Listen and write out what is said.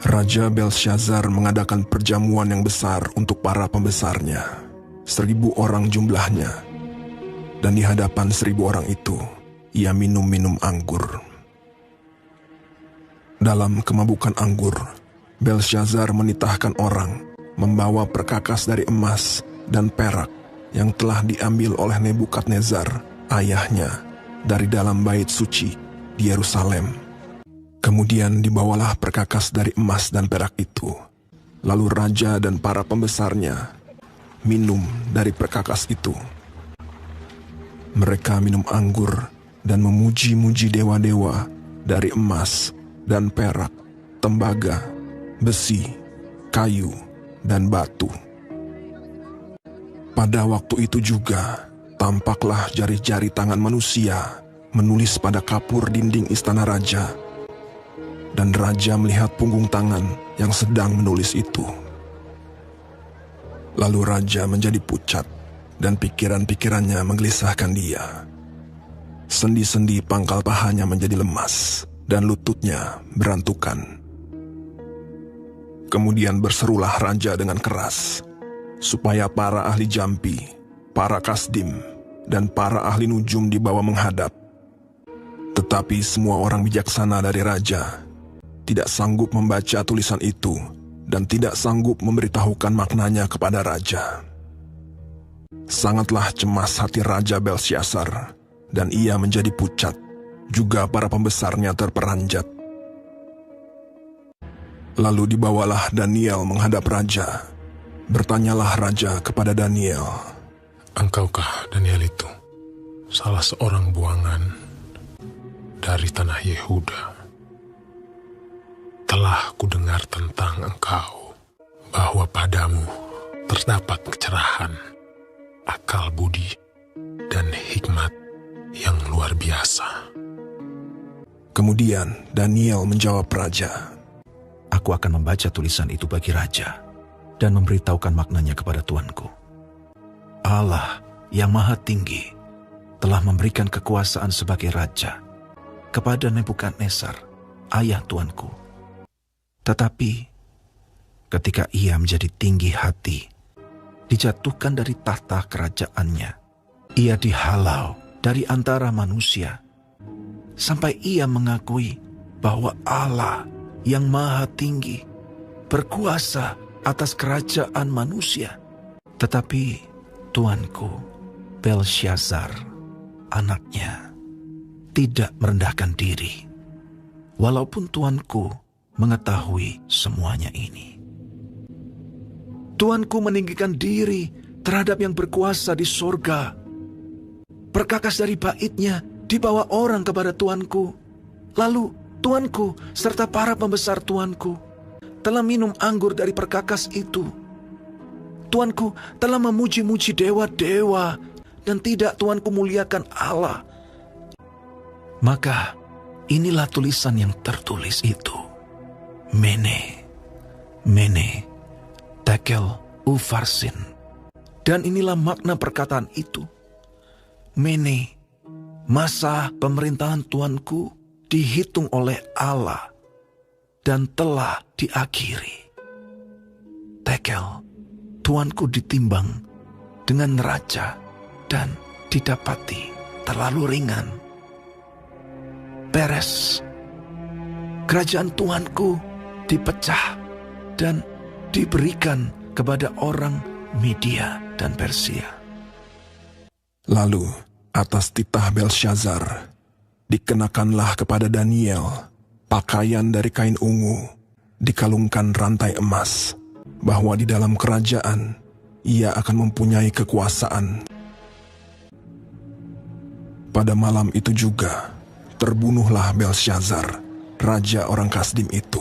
Raja Belshazzar mengadakan perjamuan yang besar untuk para pembesarnya, 1.000 orang jumlahnya, dan di hadapan 1.000 orang itu, ia minum anggur. Dalam kemabukan anggur, Belshazzar menitahkan orang membawa perkakas dari emas dan perak yang telah diambil oleh Nebukadnezar, ayahnya, dari dalam bait suci di Yerusalem. Kemudian dibawalah perkakas dari emas dan perak itu. Lalu raja dan para pembesarnya minum dari perkakas itu. Mereka minum anggur dan memuji-muji dewa-dewa dari emas dan perak, tembaga, besi, kayu, dan batu. Pada waktu itu juga, tampaklah jari-jari tangan manusia menulis pada kapur dinding istana raja. Dan raja melihat punggung tangan yang sedang menulis itu. Lalu raja menjadi pucat, dan pikiran-pikirannya menggelisahkan dia. Sendi-sendi pangkal pahanya menjadi lemas, dan lututnya berantukan. Kemudian berserulah raja dengan keras, supaya para ahli jampi, para kasdim, dan para ahli nujum dibawa menghadap. Tetapi semua orang bijaksana dari raja tidak sanggup membaca tulisan itu dan tidak sanggup memberitahukan maknanya kepada raja. Sangatlah cemas hati Raja Belshazzar, dan ia menjadi pucat, juga para pembesarnya terperanjat. Lalu dibawalah Daniel menghadap raja. Bertanyalah raja kepada Daniel, "Engkaukah Daniel itu, salah seorang buangan dari tanah Yehuda? Telah kudengar tentang engkau, bahwa padamu terdapat kecerahan, akal budi, dan hikmat yang luar biasa." Kemudian Daniel menjawab raja, "Aku akan membaca tulisan itu bagi raja, dan memberitahukan maknanya kepada tuanku. Allah yang Maha Tinggi telah memberikan kekuasaan sebagai raja kepada Nebukadnezar, ayah tuanku. Tetapi ketika ia menjadi tinggi hati, dijatuhkan dari tahta kerajaannya, ia dihalau dari antara manusia, sampai ia mengakui bahwa Allah yang Maha Tinggi berkuasa atas kerajaan manusia. Tetapi tuanku Belshazzar, anaknya, tidak merendahkan diri, walaupun tuanku mengetahui semuanya ini. Tuanku meninggikan diri terhadap yang berkuasa di sorga. Perkakas dari baitnya dibawa orang kepada tuanku. Lalu tuanku serta para pembesar tuanku telah minum anggur dari perkakas itu. Tuanku telah memuji-muji dewa-dewa, dan tidak tuanku muliakan Allah. Maka inilah tulisan yang tertulis itu. Mene, Mene, Tekel, Ufarsin. Dan inilah makna perkataan itu. Mene, masa pemerintahan tuanku dihitung oleh Allah dan telah diakhiri. Tekel, tuanku ditimbang dengan neraca dan didapati terlalu ringan. Peres, kerajaan tuanku dipecah dan diberikan kepada orang Media dan Persia. Lalu atas titah Belshazzar dikenakanlah kepada Daniel pakaian dari kain ungu, dikalungkan rantai emas, bahwa di dalam kerajaan ia akan mempunyai kekuasaan. Pada malam itu juga terbunuhlah Belshazzar, raja orang Kasdim itu.